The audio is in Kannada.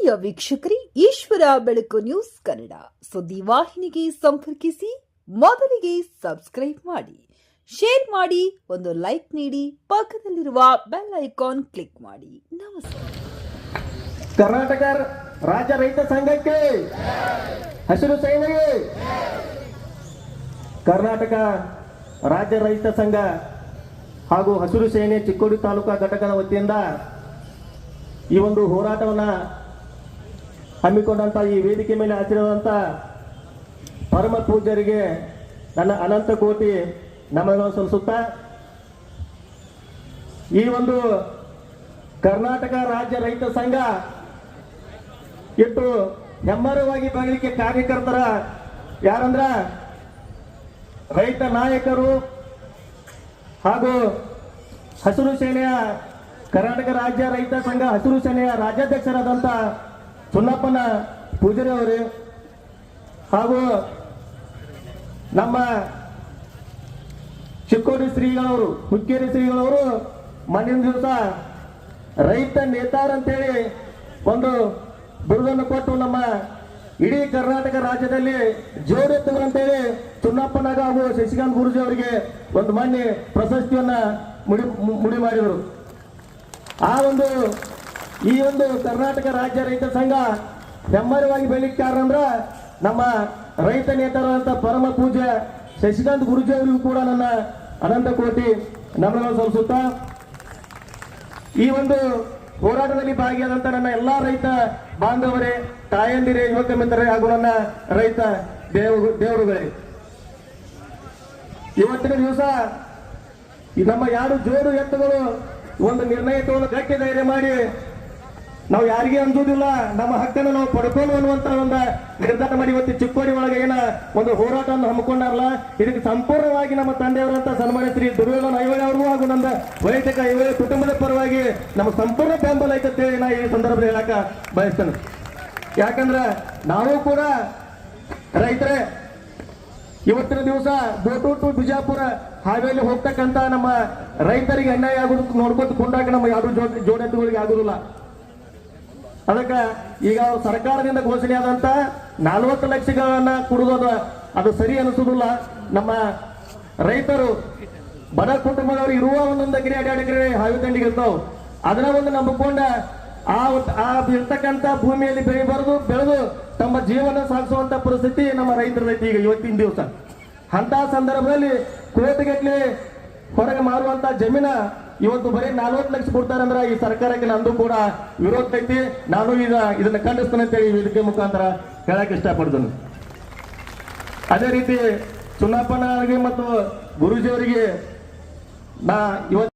ಪ್ರಿಯ ವೀಕ್ಷಕರೇ, ಈಶ್ವರ ಬೆಳಕು ನ್ಯೂಸ್ ಕನ್ನಡ ಸುದ್ದಿ ವಾಹಿನಿಗೆ ಸಂಪರ್ಕಿಸಿ. ಮೊದಲಿಗೆ ಸಬ್ಸ್ಕ್ರೈಬ್ ಮಾಡಿ, ಶೇರ್ ಮಾಡಿ, ಒಂದು ಲೈಕ್ ನೀಡಿ, ಪಕ್ಕದಲ್ಲಿರುವ ಬೆಲ್ ಐಕಾನ್ ಕ್ಲಿಕ್ ಮಾಡಿ. ನಮಸ್ಕಾರ. ಕರ್ನಾಟಕ ರಾಜ್ಯ ರೈತ ಸಂಘಕ್ಕೆ ಹಸಿರು ಸೇನೆಗೆ, ಕರ್ನಾಟಕ ರಾಜ್ಯ ರೈತ ಸಂಘ ಹಾಗೂ ಹಸಿರು ಸೇನೆ ಚಿಕ್ಕೋಡಿ ತಾಲೂಕಾ ಘಟಕದ ವತಿಯಿಂದ ಈ ಒಂದು ಹೋರಾಟವನ್ನ ಹಮ್ಮಿಕೊಂಡಂತ ಈ ವೇದಿಕೆ ಮೇಲೆ ಹಾಕಿರುವಂತ ಪರಮ ಪೂಜ್ಯರಿಗೆ ನನ್ನ ಅನಂತ ಕೋಟಿ ನಮನಗಳನ್ನು ಸಲ್ಲಿಸುತ್ತಾ, ಈ ಒಂದು ಕರ್ನಾಟಕ ರಾಜ್ಯ ರೈತ ಸಂಘ ಇಟ್ಟು ಹೆಮ್ಮರವಾಗಿ ಬರಲಿಕ್ಕೆ ಕಾರ್ಯಕರ್ತರ ಯಾರಂದ್ರ ರೈತ ನಾಯಕರು ಹಾಗೂ ಹಸಿರು ಸೇನೆಯ ಕರ್ನಾಟಕ ರಾಜ್ಯ ರೈತ ಸಂಘ ಹಸಿರು ಸೇನೆಯ ರಾಜ್ಯಾಧ್ಯಕ್ಷರಾದಂಥ ಚುನ್ನಪ್ಪನ ಪೂಜಾರಿ ಅವರು ಹಾಗೂ ನಮ್ಮ ಚಿಕ್ಕೋಡಿ ಶ್ರೀಗಳವರು, ಹುಕ್ಕೇರಿ ಶ್ರೀಗಳವರು ಮುಂದಿನ ದಿವಸ ರೈತ ನೇತಾರ ಅಂತೇಳಿ ಒಂದು ಬಿರುದನ್ನು ಕೊಟ್ಟು ನಮ್ಮ ಇಡೀ ಕರ್ನಾಟಕ ರಾಜ್ಯದಲ್ಲಿ ಜೋಡೆತ್ತುಗಳಂತೇಳಿ ಚುನ್ನಪ್ಪನಾಗ ಹಾಗೂ ಶಶಿಕಾಂತ್ ಗುರೂಜಿ ಅವರಿಗೆ ಒಂದು ಮಾನ್ಯ ಪ್ರಶಸ್ತಿಯನ್ನ ಮುಡಿ ಮಾಡಿದರು. ಆ ಒಂದು ಈ ಒಂದು ಕರ್ನಾಟಕ ರಾಜ್ಯ ರೈತ ಸಂಘ ಹೆಮ್ಮರವಾಗಿ ಬೆಳಲಿಕ್ಕೆ ಕಾರಣ ಅಂದ್ರ ನಮ್ಮ ರೈತ ನೇತಾರಂತ ಪರಮ ಪೂಜ್ಯ ಶಶಿಕಾಂತ್ ಗುರೂಜಿ ಅವರಿಗೂ ಕೂಡ ನನ್ನ ಅನಂತ ಕೋಟಿ ನಮನಗಳನ್ನು ಸಲ್ಲಿಸುತ್ತಾ, ಈ ಒಂದು ಹೋರಾಟದಲ್ಲಿ ಭಾಗಿಯಾದಂತ ನನ್ನ ಎಲ್ಲಾ ರೈತ ಬಾಂಧವರೇ, ತಾಯಂದಿರೇ, ಯುವಕ ಮಿತ್ರರೇ ಹಾಗೂ ನನ್ನ ರೈತ ದೇವರುಗಳೇ, ಇವತ್ತಿನ ದಿವಸ ನಮ್ಮ ಯಾರು ಜೋಡು ಎತ್ತುಗಳು ಒಂದು ನಿರ್ಣಯ ತಗೊಂಡು ಗಟ್ಟಿ ಧೈರ್ಯ ಮಾಡಿ ನಾವು ಯಾರಿಗೆ ಅಂಜುವುದಿಲ್ಲ, ನಮ್ಮ ಹಕ್ಕನ್ನು ನಾವು ಪಡ್ಕೊಂಡು ಅನ್ನುವಂತ ಒಂದು ನಿರ್ಧಾರ ಮಾಡಿ ಇವತ್ತು ಚಿಕ್ಕೋಡಿ ಒಳಗೆ ಏನ ಒಂದು ಹೋರಾಟವನ್ನು ಹಮ್ಮಿಕೊಂಡಾರಲ್ಲ, ಇದಕ್ಕೆ ಸಂಪೂರ್ಣವಾಗಿ ನಮ್ಮ ತಂದೆಯವರಂತ ಸನ್ಮಾನ್ಯ ಶ್ರೀ ದುರ್ಯೋಧನ ಐವಳೆ ಅವ್ರಿಗೂ ಹಾಗೂ ನಮ್ಮ ವೈಯಕ್ತಿಕ ಐವಳೆ ಕುಟುಂಬದ ಪರವಾಗಿ ನಮ್ಮ ಸಂಪೂರ್ಣ ಬೆಂಬಲ ಐತಂತೇಳಿ ನಾ ಈ ಸಂದರ್ಭದಲ್ಲಿ ಹೇಳಕ ಬಯಸ್ತೇನೆ. ಯಾಕಂದ್ರೆ ನಾವು ಕೂಡ ರೈತರೇ. ಇವತ್ತಿನ ದಿವಸ ಬೋಟು ಟು ಬಿಜಾಪುರ ಹಾವೇಲಿ ಹೋಗ್ತಕ್ಕಂತ ನಮ್ಮ ರೈತರಿಗೆ ಅನ್ಯಾಯ ಆಗೋದಕ್ಕೆ ನೋಡ್ಕೊತ ಕೊಂಡಾಗ ನಮ್ಮ ಯಾರು ಜೋಡೆತ್ತುಗಳಿಗೆ ಆಗುದಿಲ್ಲ. ಅದಕ್ಕೆ ಈಗ ಸರ್ಕಾರದಿಂದ ಘೋಷಣೆ ಆದಂತ 40 ಲಕ್ಷಗಳನ್ನ ಕೊಡುವುದು ಅದು ಸರಿ ಅನಿಸುವುದಿಲ್ಲ. ನಮ್ಮ ರೈತರು ಬಡ ಕುಟುಂಬದವರು ಇರುವ ಒಂದೊಂದು ಎಕರೆ 2 ಎಕರೆ ಹಾವಿ ದಂಡಿಗೆ ಇರ್ತಾವ, ಅದನ್ನ ಒಂದು ನಂಬಿಕೊಂಡ ಆ ಇರ್ತಕ್ಕಂಥ ಭೂಮಿಯಲ್ಲಿ ಬೆಳೆದು ತಮ್ಮ ಜೀವನ ಸಾಗಿಸುವಂತ ಪರಿಸ್ಥಿತಿ ನಮ್ಮ ರೈತರದೈತಿ ಈಗ ಇವತ್ತಿನ ದಿವಸ. ಅಂತ ಸಂದರ್ಭದಲ್ಲಿ ಕೋಟಿಗಟ್ಟಲೆ ಹೊರಗೆ ಮಾರುವಂತ ಜಮೀನ ಇವತ್ತು ಬರೀ 40 ಲಕ್ಷ ಕೊಡ್ತಾರಂದ್ರ ಈ ಸರ್ಕಾರಕ್ಕೆ ನಂದು ಕೂಡ ವಿರೋಧ ಐತಿ. ನಾನು ಈಗ ಇದನ್ನ ಖಂಡಿಸ್ತೇನೆ ಅಂತೇಳಿ ವೇದಿಕೆ ಮುಖಾಂತರ ಹೇಳಕ್ ಇಷ್ಟಪಡ್ತೀನಿ. ಅದೇ ರೀತಿ ಚುನ್ನಪ್ಪನವರಿಗೆ ಮತ್ತು ಗುರೂಜಿಯವರಿಗೆ ನಾ ಇವತ್ತು